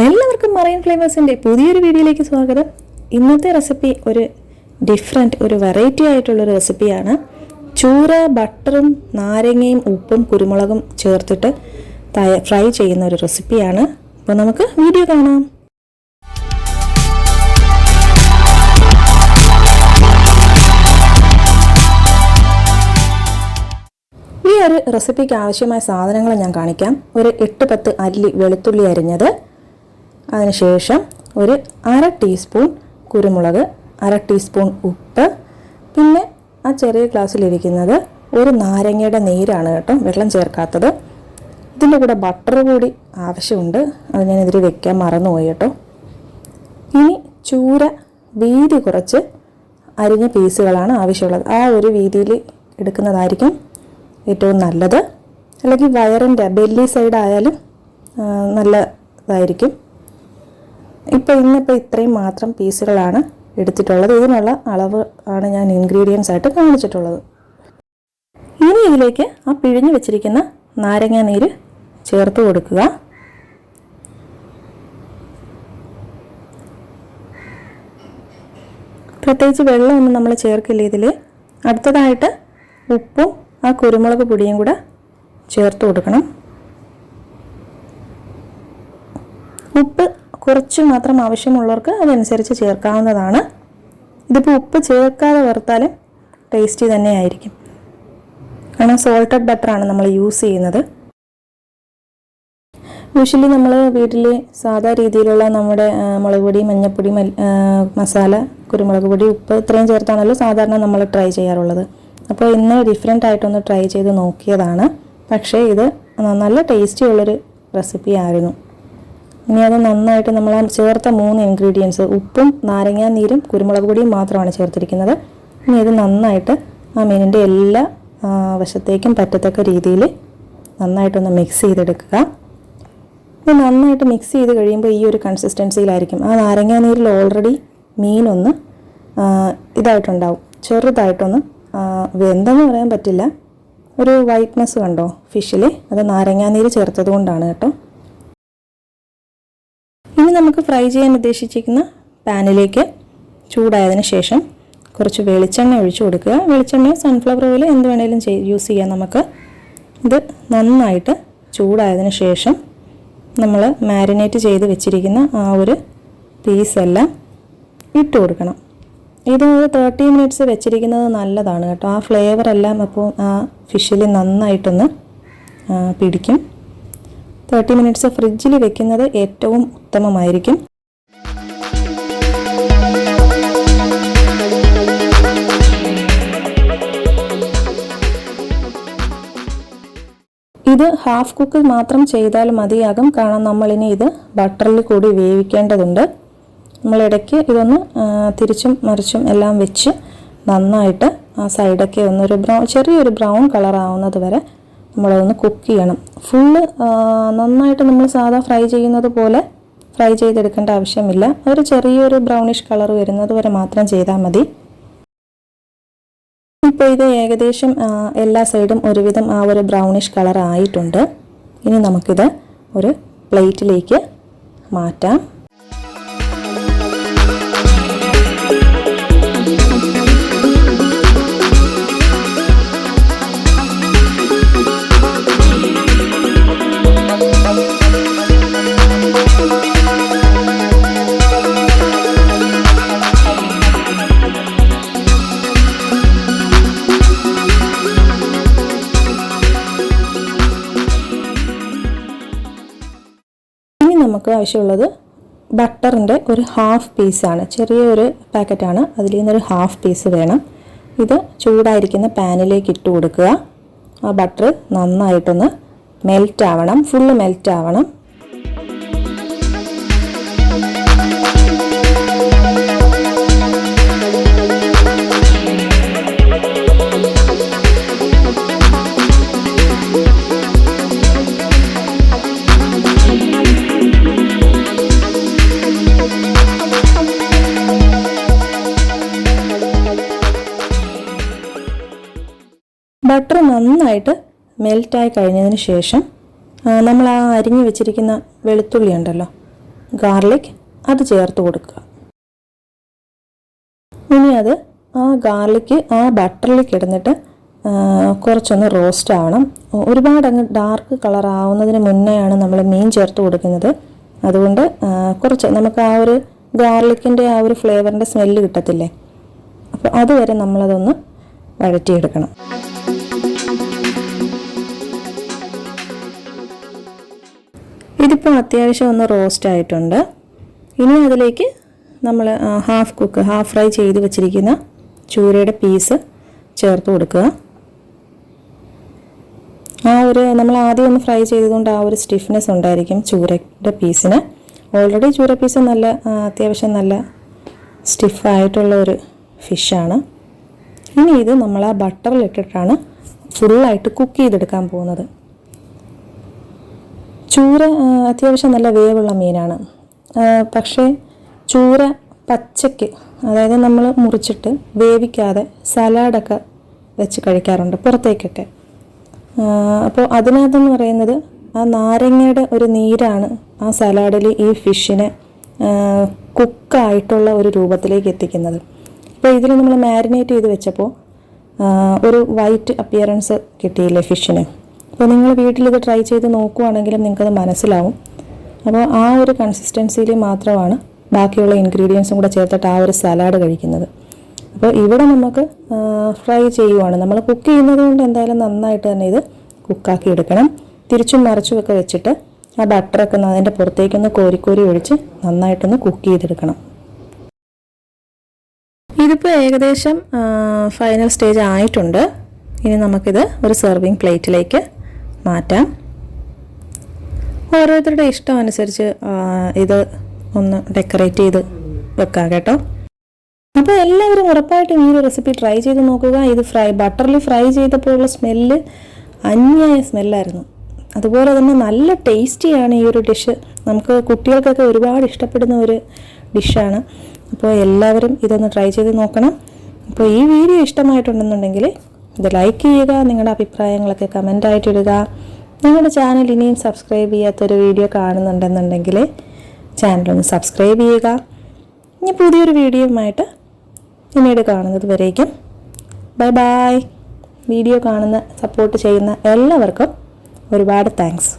എല്ലാവർക്കും മറൈൻ ഫ്ലേവേഴ്സിൻ്റെ പുതിയൊരു വീഡിയോയിലേക്ക് സ്വാഗതം. ഇന്നത്തെ റെസിപ്പി ഒരു ഡിഫറെൻറ്റ്, ഒരു വെറൈറ്റി ആയിട്ടുള്ളൊരു റെസിപ്പിയാണ്. ചൂര ബട്ടറും നാരങ്ങയും ഉപ്പും കുരുമുളകും ചേർത്തിട്ട് ഫ്രൈ ചെയ്യുന്ന ഒരു റെസിപ്പിയാണ്. അപ്പോൾ നമുക്ക് വീഡിയോ കാണാം. ഈ ഒരു റെസിപ്പിക്ക് ആവശ്യമായ സാധനങ്ങൾ ഞാൻ കാണിക്കാം. ഒരു 8-10 അല്ലി വെളുത്തുള്ളി അരിഞ്ഞത്, അതിനുശേഷം ഒരു 1/2 ടീസ്പൂൺ കുരുമുളക്, 1/2 ടീസ്പൂൺ ഉപ്പ്, പിന്നെ ആ ചെറിയ ഗ്ലാസ്സിലിരിക്കുന്നത് ഒരു നാരങ്ങയുടെ നീരാണ് കേട്ടോ, വെള്ളം ചേർക്കാത്തത്. ഇതിൻ്റെ കൂടെ ബട്ടർ കൂടി ആവശ്യമുണ്ട്, അത് ഞാൻ ഇതിൽ വെക്കാൻ മറന്നുപോയി കേട്ടോ. ഇനി ചൂര വീതി കുറച്ച് അരിഞ്ഞ പീസുകളാണ് ആവശ്യമുള്ളത്. ആ ഒരു വീതിയിൽ എടുക്കുന്നതായിരിക്കും ഏറ്റവും നല്ലത്. അല്ലെങ്കിൽ വയറിൻ്റെ ബെല്ലി സൈഡ് ആയാലും നല്ലതായിരിക്കും. ഇന്നിപ്പോൾ ഇത്രയും മാത്രം പീസുകളാണ് എടുത്തിട്ടുള്ളത്. ഇതിനുള്ള അളവ് ആണ് ഞാൻ ഇൻഗ്രീഡിയൻസ് ആയിട്ട് കാണിച്ചിട്ടുള്ളത്. ഇനി ഇതിലേക്ക് ആ പിഴിഞ്ഞ് വെച്ചിരിക്കുന്ന നാരങ്ങ നീര് ചേർത്ത് കൊടുക്കുക. പ്രത്യേകിച്ച് വെള്ളമൊന്നും നമ്മൾ ചേർക്കില്ല ഇതിൽ. അടുത്തതായിട്ട് ഉപ്പും ആ കുരുമുളക് പൊടിയും കൂടെ ചേർത്ത് കൊടുക്കണം. ഉപ്പ് കുറച്ച് മാത്രം ആവശ്യമുള്ളവർക്ക് അതനുസരിച്ച് ചേർക്കാവുന്നതാണ്. ഇതിപ്പോൾ ഉപ്പ് ചേർക്കാതെ വറുത്താലും ടേസ്റ്റി തന്നെയായിരിക്കും. കാരണം സോൾട്ടഡ് ബട്ടറാണ് നമ്മൾ യൂസ് ചെയ്യുന്നത്. യൂഷ്വലി നമ്മൾ വീട്ടിൽ സാധാ രീതിയിലുള്ള നമ്മുടെ മുളക് പൊടി, മഞ്ഞൾപ്പൊടി, മസാല, കുരുമുളക് പൊടി, ഉപ്പ് ഇത്രയും ചേർത്താണല്ലോ സാധാരണ നമ്മൾ ട്രൈ ചെയ്യാറുള്ളത്. അപ്പോൾ ഇന്ന് ഡിഫറെൻ്റ് ആയിട്ടൊന്ന് ട്രൈ ചെയ്ത് നോക്കിയതാണ്. പക്ഷേ ഇത് നല്ല ടേസ്റ്റി ഉള്ളൊരു റെസിപ്പി ആയിരുന്നു. ഇനി അത് നന്നായിട്ട് നമ്മൾ ആ ചേർത്ത 3 ഇൻഗ്രീഡിയൻസ്, ഉപ്പും നാരങ്ങാ നീരും കുരുമുളക് പൊടിയും മാത്രമാണ് ചേർത്തിരിക്കുന്നത്. ഇനി ഇത് നന്നായിട്ട് ആ മീനിൻ്റെ എല്ലാ വശത്തേക്കും പറ്റത്തക്ക രീതിയിൽ നന്നായിട്ടൊന്ന് മിക്സ് ചെയ്തെടുക്കുക. ഇത് നന്നായിട്ട് മിക്സ് ചെയ്ത് കഴിയുമ്പോൾ ഈ ഒരു കൺസിസ്റ്റൻസിയിലായിരിക്കും. ആ നാരങ്ങാ നീരിൽ ഓൾറെഡി മീനൊന്ന് ഇതായിട്ടുണ്ടാവും, ചെറുതായിട്ടൊന്ന് വെന്തെന്ന് പറയാൻ പറ്റില്ല. ഒരു വൈറ്റ്നെസ് കണ്ടോ ഫിഷിൽ? അത് നാരങ്ങാ നീര് ചേർത്തത് കൊണ്ടാണ് കേട്ടോ. ഇനി നമുക്ക് ഫ്രൈ ചെയ്യാൻ ഉദ്ദേശിച്ചിരിക്കുന്ന പാനിലേക്ക് ചൂടായതിന് ശേഷം കുറച്ച് വെളിച്ചെണ്ണ ഒഴിച്ചു കൊടുക്കുക. വെളിച്ചെണ്ണ, സൺഫ്ലവർ ഓയിൽ എന്ത് വേണേലും യൂസ് ചെയ്യാം നമുക്ക്. ഇത് നന്നായിട്ട് ചൂടായതിന് ശേഷം നമ്മൾ മാരിനേറ്റ് ചെയ്ത് വെച്ചിരിക്കുന്ന ആ ഒരു പീസെല്ലാം ഇട്ട് കൊടുക്കണം. ഇത് 30 മിനിറ്റ്സ് വെച്ചിരിക്കുന്നത് നല്ലതാണ് കേട്ടോ. ആ ഫ്ലേവറെല്ലാം അപ്പോൾ ആ ഫിഷിൽ നന്നായിട്ടൊന്ന് പിടിക്കും. 30 മിനിറ്റ്സ് ഫ്രിഡ്ജിൽ വെക്കുന്നത് ഏറ്റവും ഉത്തമമായിരിക്കും. ഇത് ഹാഫ് കുക്ക് മാത്രം ചെയ്താൽ മതിയാകും. കാരണം നമ്മളിനി ഇത് ബട്ടറിൽ കൂടി വേവിക്കേണ്ടതുണ്ട്. നമ്മളിടയ്ക്ക് ഇതൊന്ന് തിരിച്ചും മറിച്ചും എല്ലാം വെച്ച് നന്നായിട്ട് ആ സൈഡൊക്കെ ഒന്നൊരു ചെറിയൊരു ബ്രൗൺ കളർ ആവുന്നത് വരെ നമ്മളതൊന്ന് കുക്ക് ചെയ്യണം. ഫുള്ള് നന്നായിട്ട് നമ്മൾ സാധാ ഫ്രൈ ചെയ്യുന്നത് പോലെ ഫ്രൈ ചെയ്തെടുക്കേണ്ട ആവശ്യമില്ല. ഒരു ചെറിയൊരു ബ്രൗണിഷ് കളർ വരുന്നത് വരെ മാത്രം ചെയ്താൽ മതി. ഇപ്പോൾ ഇത് ഏകദേശം എല്ലാ സൈഡും ഒരുവിധം ആ ഒരു ബ്രൗണിഷ് കളർ ആയിട്ടുണ്ട്. ഇനി നമുക്കിത് ഒരു പ്ലേറ്റിലേക്ക് മാറ്റാം. നമുക്ക് ആവശ്യമുള്ളത് ബട്ടറിൻ്റെ ഒരു ഹാഫ് പീസാണ്. ചെറിയൊരു പാക്കറ്റാണ്, അതിൽ നിന്നൊരു ഹാഫ് പീസ് വേണം. ഇത് ചൂടായിരിക്കുന്ന പാനിലേക്ക് ഇട്ട് കൊടുക്കുക. ആ ബട്ടർ നന്നായിട്ടൊന്ന് മെൽറ്റ് ആവണം, ഫുള്ള് മെൽറ്റ് ആവണം. ബട്ടർ നന്നായിട്ട് മെൽറ്റായി കഴിഞ്ഞതിന് ശേഷം നമ്മൾ ആ അരിഞ്ഞു വെച്ചിരിക്കുന്ന വെളുത്തുള്ളി ഉണ്ടല്ലോ, ഗാർലിക്, അത് ചേർത്ത് കൊടുക്കുക. ഇനി അത് ആ ഗാർലിക്ക് ആ ബട്ടറിലേക്ക് ഇടുന്നിട്ട് കുറച്ചൊന്ന് റോസ്റ്റ് ആവണം. ഒരുപാട് അങ്ങ് ഡാർക്ക് കളർ ആവുന്നതിന് മുന്നെയാണ് നമ്മൾ മീൻ ചേർത്ത് കൊടുക്കുന്നത്. അതുകൊണ്ട് കുറച്ച് നമുക്ക് ആ ഒരു ഗാർലിക്കിൻ്റെ ആ ഒരു ഫ്ലേവറിൻ്റെ സ്മെല്ല് കിട്ടത്തില്ലേ, അപ്പോൾ അതുവരെ നമ്മളതൊന്ന് വഴറ്റിയെടുക്കണം. ഇതിപ്പോൾ അത്യാവശ്യം ഒന്ന് റോസ്റ്റ് ആയിട്ടുണ്ട്. ഇനി അതിലേക്ക് നമ്മൾ ഹാഫ് ഫ്രൈ ചെയ്ത് വെച്ചിരിക്കുന്ന ചൂരയുടെ പീസ് ചേർത്ത് കൊടുക്കുക. ആ ഒരു നമ്മൾ ആദ്യം ഒന്ന് ഫ്രൈ ചെയ്തതുകൊണ്ട് ആ ഒരു സ്റ്റിഫ്നെസ് ഉണ്ടായിരിക്കും ചൂരയുടെ പീസിന്. ഓൾറെഡി ചൂര പീസ് നല്ല അത്യാവശ്യം നല്ല സ്റ്റിഫായിട്ടുള്ള ഒരു ഫിഷാണ്. ഇനി ഇത് നമ്മൾ ആ ബട്ടറിലിട്ടിട്ടാണ് ഫുള്ളായിട്ട് കുക്ക് ചെയ്തെടുക്കാൻ പോകുന്നത്. ചൂര അത്യാവശ്യം നല്ല വേവുള്ള മീനാണ്. പക്ഷേ ചൂര പച്ചയ്ക്ക്, അതായത് നമ്മൾ മുറിച്ചിട്ട് വേവിക്കാതെ സലാഡൊക്കെ വെച്ച് കഴിക്കാറുണ്ട് പുറത്തേക്കൊക്കെ. അപ്പോൾ അതിനകത്തെന്ന് പറയുന്നത് ആ നാരങ്ങയുടെ ഒരു നീരാണ് ആ സലാഡിൽ ഈ ഫിഷിനെ കുക്കായിട്ടുള്ള ഒരു രൂപത്തിലേക്ക് എത്തിക്കുന്നത്. അപ്പോൾ ഇതിൽ നമ്മൾ മാരിനേറ്റ് ചെയ്ത് വെച്ചപ്പോൾ ഒരു വൈറ്റ് അപ്പിയറൻസ് കിട്ടിയില്ലേ ഫിഷിന്. അപ്പോൾ നിങ്ങൾ വീട്ടിലിത് ട്രൈ ചെയ്ത് നോക്കുകയാണെങ്കിലും നിങ്ങൾക്കത് മനസ്സിലാവും. അപ്പോൾ ആ ഒരു കൺസിസ്റ്റൻസിയിൽ മാത്രമാണ് ബാക്കിയുള്ള ഇൻഗ്രീഡിയൻസും കൂടെ ചേർത്തിട്ട് ആ ഒരു സലാഡ് കഴിക്കുന്നത്. അപ്പോൾ ഇവിടെ നമുക്ക് ഫ്രൈ ചെയ്യുവാണ്. നമ്മൾ കുക്ക് ചെയ്യുന്നത് കൊണ്ട് എന്തായാലും നന്നായിട്ട് തന്നെ ഇത് കുക്കാക്കി എടുക്കണം. തിരിച്ചും മറിച്ചുമൊക്കെ വെച്ചിട്ട് ആ ബട്ടറൊക്കെ അതിൻ്റെ പുറത്തേക്കൊന്ന് കോരി ഒഴിച്ച് നന്നായിട്ടൊന്ന് കുക്ക് ചെയ്തെടുക്കണം. ഇതിപ്പോൾ ഏകദേശം ഫൈനൽ സ്റ്റേജ് ആയിട്ടുണ്ട്. ഇനി നമുക്കിത് ഒരു സെർവിങ് പ്ലേറ്റിലേക്ക് മാറ്റാം. ഓരോരുത്തരുടെ ഇഷ്ടം അനുസരിച്ച് ഇത് ഒന്ന് ഡെക്കറേറ്റ് ചെയ്ത് വെക്കാം കേട്ടോ. അപ്പോൾ എല്ലാവരും ഉറപ്പായിട്ടും ഈ ഒരു റെസിപ്പി ട്രൈ ചെയ്ത് നോക്കുക. ഇത് ബട്ടറിൽ ഫ്രൈ ചെയ്തപ്പോഴുള്ള സ്മെല്ല് അന്യായ സ്മെല്ലായിരുന്നു. അതുപോലെ തന്നെ നല്ല ടേസ്റ്റിയാണ് ഈ ഒരു ഡിഷ്. നമുക്ക് കുട്ടികൾക്കൊക്കെ ഒരുപാട് ഇഷ്ടപ്പെടുന്ന ഒരു ഡിഷാണ്. അപ്പോൾ എല്ലാവരും ഇതൊന്ന് ട്രൈ ചെയ്ത് നോക്കണം. അപ്പോൾ ഈ വീഡിയോ ഇഷ്ടമായിട്ടുണ്ടെന്നുണ്ടെങ്കിൽ ഇത് ലൈക്ക് ചെയ്യുക, നിങ്ങളുടെ അഭിപ്രായങ്ങളൊക്കെ കമൻ്റായിട്ട് ഇടുക. നിങ്ങളുടെ ചാനൽ ഇനിയും സബ്സ്ക്രൈബ് ചെയ്യാത്തൊരു വീഡിയോ കാണുന്നുണ്ടെന്നുണ്ടെങ്കിൽ ചാനലൊന്ന് സബ്സ്ക്രൈബ് ചെയ്യുക. ഇനി പുതിയൊരു വീഡിയോയുമായിട്ട് പിന്നീട് കാണുന്നത് വരേക്കും ബൈ ബൈ. വീഡിയോ കാണുന്ന സപ്പോർട്ട് ചെയ്യുന്ന എല്ലാവർക്കും ഒരുപാട് താങ്ക്സ്.